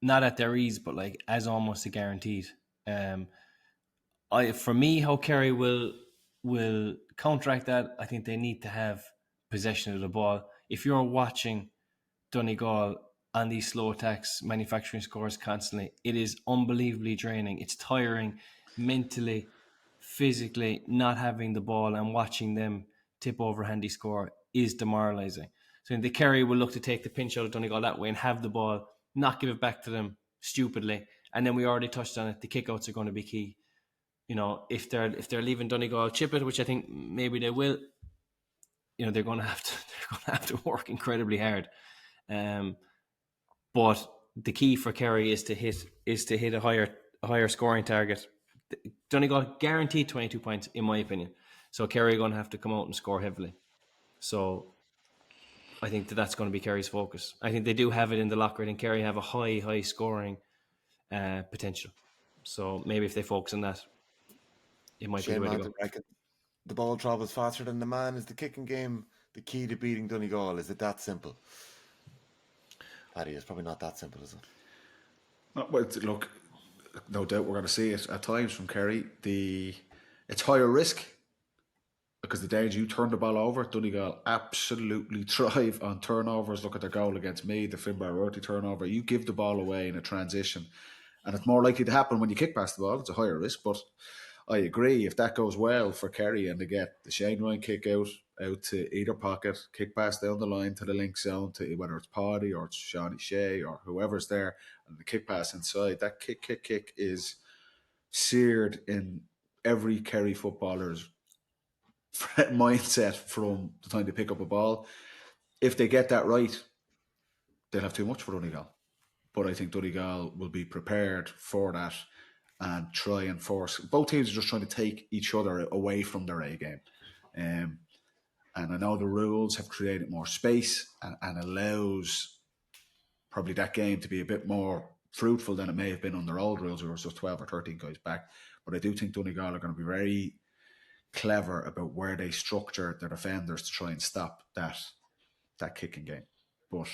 Not at their ease, but like as almost a guaranteed. For me, how Kerry will counteract that, I think they need to have possession of the ball. If you're watching Donegal on these slow attacks, manufacturing scores constantly, it is unbelievably draining. It's tiring mentally, physically. Not having the ball and watching them tip over handy score is demoralising. So the Kerry will look to take the pinch out of Donegal that way and have the ball, not give it back to them stupidly. And then we already touched on it. The kickouts are going to be key. You know, if they're leaving Donegal chip it, which I think maybe they will, you know, they're going to have to work incredibly hard. But the key for Kerry is to hit a higher scoring target. Donegal guaranteed 22 points, in my opinion. So Kerry are going to have to come out and score heavily. So I think that's going to be Kerry's focus. I think they do have it in the locker. I think Kerry have a high scoring potential. So maybe if they focus on that, it might be the way to go. The ball travels faster than the man. Is the kicking game the key to beating Donegal? Is it that simple? Paddy, it's probably not that simple, is it? Well, look, no doubt we're going to see it at times from Kerry. It's higher risk because the days you turn the ball over, Donegal absolutely thrive on turnovers. Look at their goal against me, the Finbar Roti turnover. You give the ball away in a transition, and it's more likely to happen when you kick past the ball. It's a higher risk, but I agree. If that goes well for Kerry and they get the Shane Ryan kick out to either pocket, kick pass down the line to the link zone, to whether it's Paddy or it's Shawnee Shea or whoever's there, and the kick pass inside, that kick is seared in every Kerry footballer's mindset from the time they pick up a ball. If they get that right, they'll have too much for Donegal. But I think Donegal will be prepared for that and try and force. Both teams are just trying to take each other away from their A game. And I know the rules have created more space and allows probably that game to be a bit more fruitful than it may have been under old rules, where it was just 12 or 13 guys back. But I do think Donegal are going to be very clever about where they structure their defenders to try and stop that kicking game. But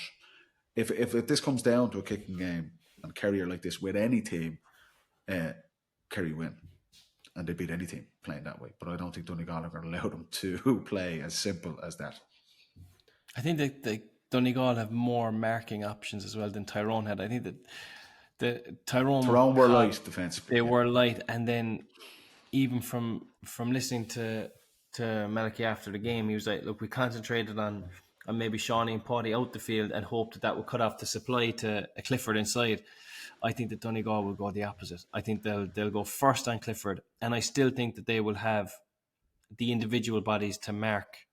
if this comes down to a kicking game and Kerry are like this with any team, Kerry win. And they beat any team playing that way. But I don't think Donegal are going to allow them to play as simple as that. I think that Donegal have more marking options as well than Tyrone had. I think that the Tyrone were light defensively. They were light, and then even from listening to Malachy after the game, he was like, "Look, we concentrated on maybe Shawnee and Paddy out the field and hoped that would cut off the supply to Clifford inside." I think that Donegal will go the opposite. I think they'll go first on Clifford, and I still think that they will have the individual bodies to mark.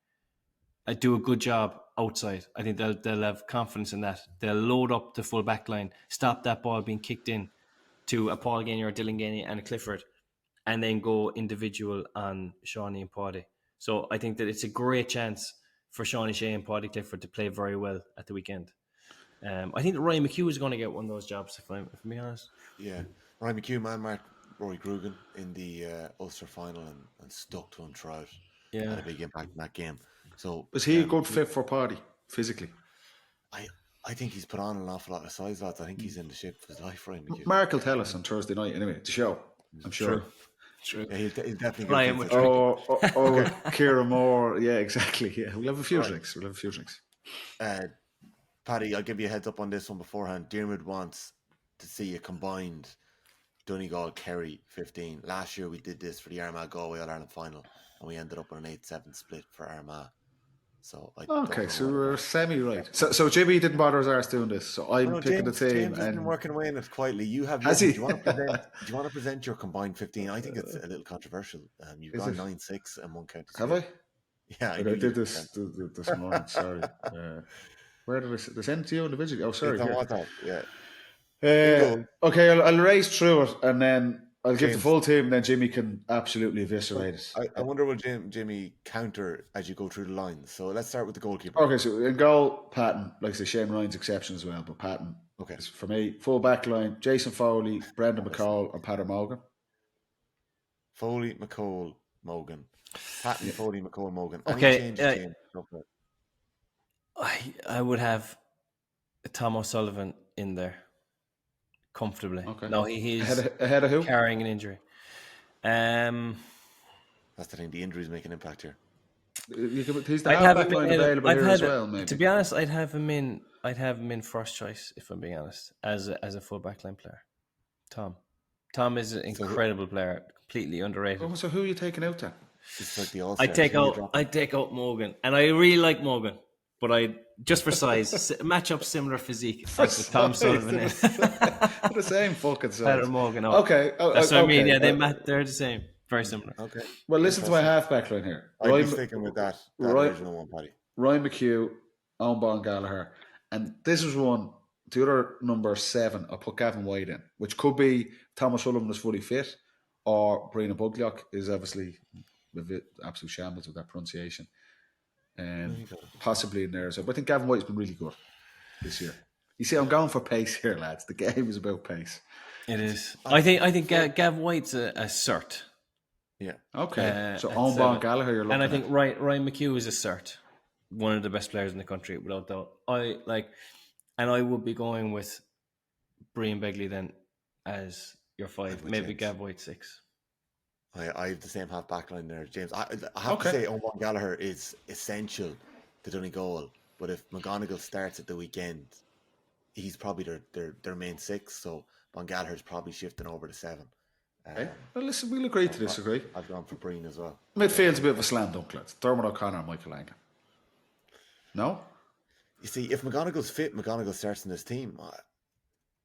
Do a good job outside. I think they'll have confidence in that. They'll load up the full back line, stop that ball being kicked in to a Paul Gainey or a Dylan Gainey and a Clifford, and then go individual on Shawnee and Paddy. So I think that it's a great chance for Shawnee Shea and Paddy Clifford to play very well at the weekend. I think that Ryan McHugh is going to get one of those jobs, if I'm being honest. Yeah. Ryan McHugh man-marked Rory Grugan in the Ulster final and stuck to him throughout. Yeah. Had a big impact in that game. So was he a good fit for Paddy physically? I think he's put on an awful lot of size, lads. I think he's in the shape of his life, Ryan McHugh. Mark will tell us on Thursday night anyway, the show. I'm sure. True. Yeah, he'll definitely Ryan go. Kieran Moore. Yeah, exactly. Yeah, we'll have a few drinks. Paddy, I'll give you a heads up on this one beforehand. Diarmuid wants to see a combined Donegal-Kerry 15. Last year we did this for the Armagh Galway All-Ireland final, and we ended up with an 8-7 split for Armagh. So I Okay, so we're semi-right. So Jimmy didn't bother his arse doing this, so I'm picking the team. James has been working away in it quietly. You have Has yours. he? Do you want to present your combined 15? I think it's a little controversial. You've gone 9-6 and one county. Have I? Yeah, I did this morning. Sorry. Where did they send it to you individually? Oh, sorry. It's on WhatsApp, yeah. Okay, I'll race through it and then I'll give the James. full team, and then Jimmy can absolutely eviscerate it. I wonder will Jimmy counter as you go through the lines. So let's start with the goalkeeper. Okay, so in goal, Patton. Like I say, Shane Ryan's exception as well, but Patton. Okay. Is for me, full back line, Jason Foley, Brendan McCall, and Paddy Morgan. Foley, McCall, Morgan. Patton, Foley, McCall, Morgan. Okay, James? I would have Tom O'Sullivan in there comfortably. Okay. No, he's ahead of who? carrying an injury. That's the thing. The injuries make an impact here. He's the half back line available here as well. Maybe. To be honest, I'd have him in first choice if I'm being honest, as a full back line player. Tom is an incredible player, completely underrated. Oh, so who are you taking out then? It's like the All-Star. I take out Morgan, and I really like Morgan, but I just for size match up similar physique as Tom Sullivan is. The same fucking size. Better Morgan. Okay, that's what I mean. Yeah, they're the same, very similar. Okay. Well, listen to my half back line here. I'd be sticking with that original one, Paddy. Ryan McHugh, Owen Bon Gallagher, and this was one. The other number 7, I put Gavin White in, which could be Thomas Sullivan is fully fit, or Brina Buglock is obviously absolute shambles with that pronunciation, and possibly in there as well. But I think Gavin White's been really good this year. You see, I'm going for pace here, lads. The game is about pace. It is. I think Gav White's a cert. Yeah. Okay. So Owen Bon Gallagher, you're looking and I think Ryan McHugh is a cert, one of the best players in the country without doubt. And I would be going with Brian Begley then as your 5, maybe James. Gav White 6. I have the same half back line there, James. I have to say, Owen Gallagher is essential to Donegal, but if McGonigal starts at the weekend, he's probably their main 6. So Bon Gallagher's probably shifting over to 7. Okay. Well, listen, we'll agree to disagree. I've gone for Breen as well. Midfield's a bit of a slam dunk, lads. Dermot O'Connor and Michael Langan. No? You see, if McGonigal's fit, McGonigal starts in this team.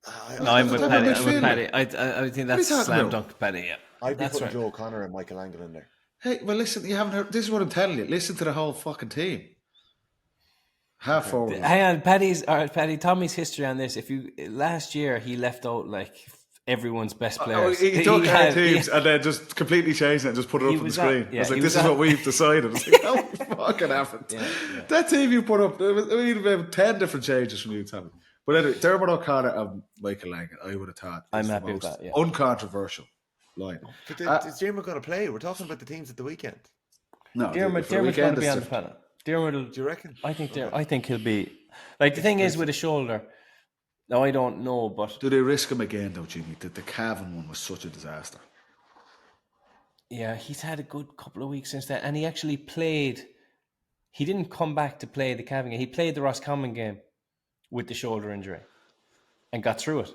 I'm with Paddy. I think that's slam dunk, Paddy. Yeah, I'd be putting Joe O'Connor and Michael Langan in there. Hey, well, listen, you haven't heard. This is what I'm telling you. Listen to the whole fucking team. Half forward. Hang on, Tommy's history on this. Last year he left out like everyone's best players. He took our teams and then just completely changed it and just put it up on the screen. I was like, this is what we've decided. I was like, no, fucking happened. Yeah. That team you put up, we would have 10 different changes from you, Tommy. But anyway, Dermot O'Connor and Michael Langan, I would have thought. I'm happy with that, yeah. Uncontroversial line. Is Dermot going to play? We're talking about the teams at the weekend. No, Dermot's going to be on the panel. Do you reckon? I think he'll be. Like, the thing is with a shoulder. Now, I don't know, but... Do they risk him again, though, Jimmy? The Cavan one was such a disaster. Yeah, he's had a good couple of weeks since then. And he actually played... He didn't come back to play the Cavan game. He played the Roscommon game with the shoulder injury and got through it.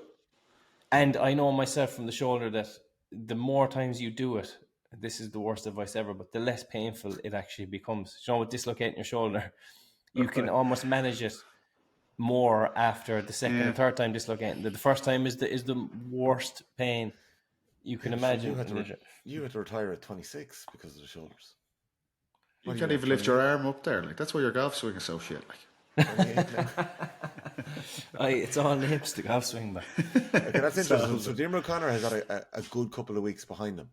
And I know myself from the shoulder that the more times you do it, this is the worst advice ever, but the less painful it actually becomes. You know, with dislocating your shoulder, you can almost manage it more after the second and third time dislocating. The first time is the worst pain you can imagine. You had to retire at 26 because of the shoulders. You can't even lift your arm up there. Like, that's why your golf swing is so shit. Like, it's all the hips, the golf swing, man. Okay, that's interesting. So Dermot O'Connor has had a good couple of weeks behind him.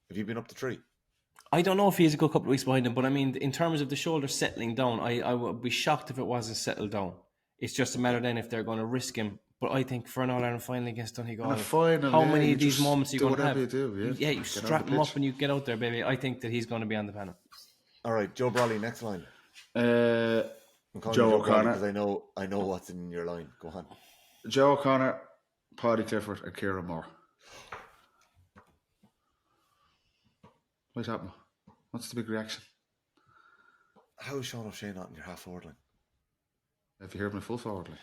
Have you been up the tree? I don't know if he has a good couple of weeks behind him, but I mean, in terms of the shoulder settling down, I would be shocked if it wasn't settled down. It's just a matter then if they're going to risk him. But I think for an All-Ireland final against Donegal, how many of these moments are you going to have? You strap him up and you get out there, baby. I think that he's going to be on the panel. All right, Joe Brawley, next line. Joe O'Connor, because I know what's in your line. Go on. Joe O'Connor, Paddy Clifford, and Kieran Moore. What's happening? What's the big reaction? How is Sean O'Shea not in your half forward line? Have you heard my full forward line?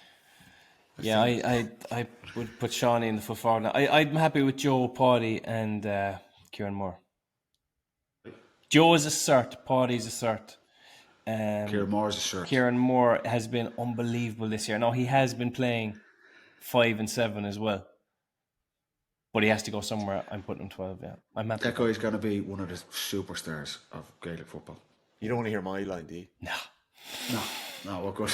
Yeah, I would put Sean in the full forward line. I'm happy with Joe, Paddy, and Kieran Moore. Joe is a cert, Paddy's a cert. Kieran Moore's a shirt. Kieran Moore has been unbelievable this year. Now, he has been playing 5 and 7 as well. But he has to go somewhere. I'm putting him 12, yeah. I'm happy. That guy's going to be one of the superstars of Gaelic football. You don't want to hear my line, do you? No, we're good.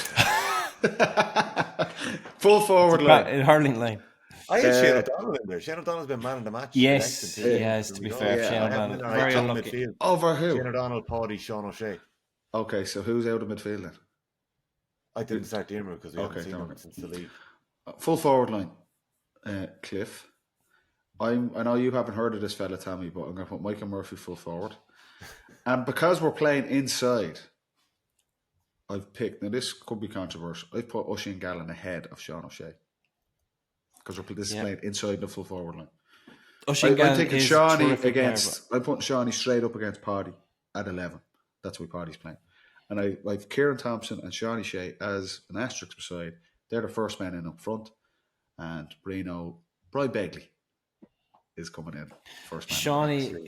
Full forward line. Hurling line. I had Shane O'Donnell in there. Shane O'Donnell's been man in the match. Yes, he has, to be fair. Shane O'Donnell. Very unlucky. Over who? Shane O'Donnell, Paddy, Sean O'Shea. Okay, so who's out of midfield then? I didn't start the interview because we haven't seen him since the league. Full forward line. Cliff. I know you haven't heard of this fella, Tommy, but I'm going to put Michael Murphy full forward. And because we're playing inside, I've picked, now this could be controversial, I've put Oisin Gallen ahead of Sean O'Shea. Because this is playing inside the full forward line. Oisin Gallen I'm is Shawnee against, I'm putting Shawnee straight up against Paddy at 11. That's why Paddy's playing. And I've Kieran Thompson and Shawnee Shea as an asterisk beside. They're the first men in up front. And Brian Begley is coming in first man.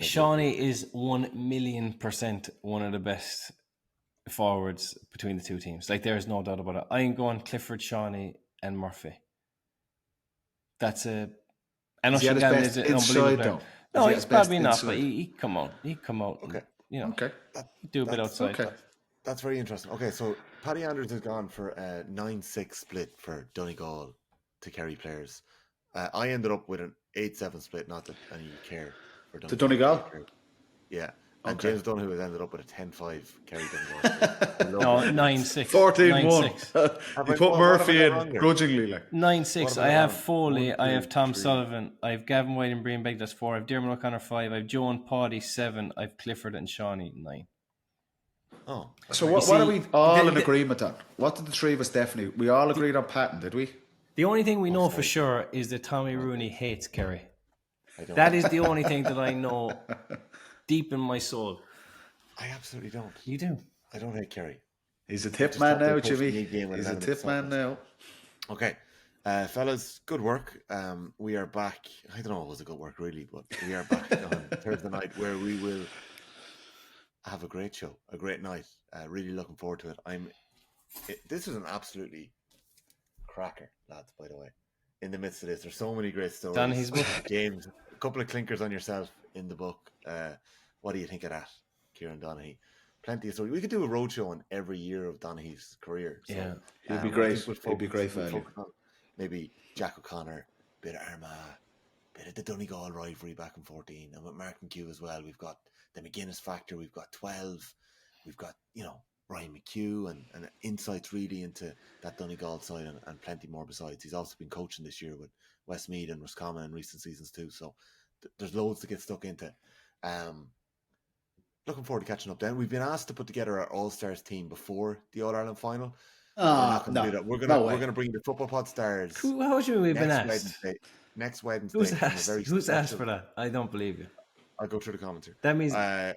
Shawnee is 1,000,000% one of the best forwards between the two teams. Like, there is no doubt about it. I'm going Clifford, Shawnee, and Murphy. That's a. And Oisin Gallen is an unbelievable player. No, he's probably not, but he'd come out. Okay. He'd do a bit outside. Okay. That's very interesting. Okay, so Paddy Andrews has gone for a 9-6 split for Donegal to Kerry players. I ended up with an 8-7 split, not that any care for Donegal. To Donegal? Yeah. And James Donoghue has ended up with a 10-5 Kerry Donegal. No, 9-6. 14-1. You put Murphy in grudgingly. 9-6. I have Foley, I have Tom Sullivan, I have Gavin White and Brian Begg, that's 4. I have Dermot O'Connor 5. I have Joe and Paddy 7. I have Clifford and Shawnee 9. Oh. So what are we all in agreement on? What did the three of us definitely... We all agreed on Patton, did we? The only thing we know for sure is that Tommy Rooney hates Kerry. That is the only thing that I know deep in my soul. I absolutely don't. You do? I don't hate Kerry. He's a tip man now, Jimmy. He's a tip man now. Okay. Fellas, good work. We are back. I don't know if it was a good work, really, but we are back on Thursday night where we will have a great show, a great night. Really looking forward to it. This is an absolutely cracker, lads, by the way. In the midst of this, there's so many great stories. Donaghy's book. James, a couple of clinkers on yourself in the book. What do you think of that, Kieran Donaghy? Plenty of stories. We could do a roadshow on every year of Donaghy's career. So, yeah, it'd be great. It'd be great value. Maybe Jack O'Connor, bit of Armagh, bit of the Donegal rivalry back in 14, and with Martin Q as well. We've got the McGuinness factor. We've got 12. We've got Ryan McHugh and insights really into that Donegal side and plenty more besides. He's also been coaching this year with Westmeath and Roscommon in recent seasons too. So there's loads to get stuck into. Looking forward to catching up then. We've been asked to put together our All-Stars team before the All-Ireland final. We're not going to do that. We're going to bring the Football Pod stars. How do you mean we've been asked? Next Wednesday. Who's asked for that? I don't believe you. I'll go through the commentary. That means a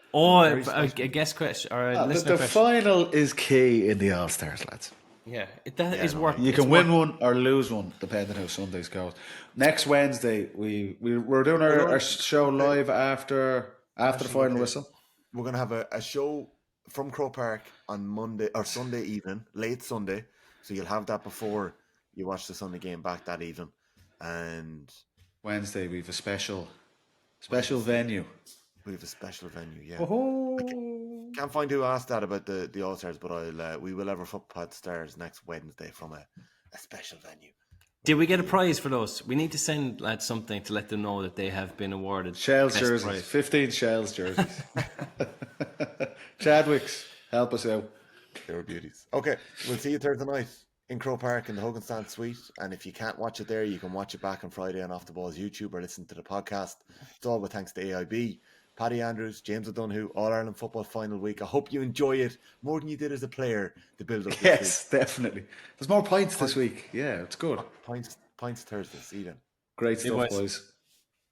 guest question or a listener question. The final is key in the All-Stars, lads. Yeah, that is worth. You can win one or lose one, depending how Sundays goes. Next Wednesday, we're doing our show live after the final whistle. We're going to have a show from Croke Park on Monday or Sunday evening, late Sunday. So you'll have that before you watch the Sunday game back that evening. And Wednesday, we have a special venue. We have a special venue, yeah. Oh. Can't find who asked that about the All-Stars, but we will have our Footpad Stars next Wednesday from a special venue. Did we get a prize for those? We need to send lads something to let them know that they have been awarded. Shells jerseys, prize. 15 Shells jerseys. Chadwick's, help us out. They were beauties. Okay, we'll see you Thursday night in Croke Park in the Hogan Stand Suite. And if you can't watch it there, you can watch it back on Friday on Off the Ball's YouTube or listen to the podcast. It's all with thanks to AIB. Paddy Andrews, James O'Donoghue, All-Ireland Football Final Week. I hope you enjoy it more than you did as a player, the build-up this week. Yes, definitely. There's more pints this week. Yeah, it's good. Pints Thursday. See you then. Great stuff, boys.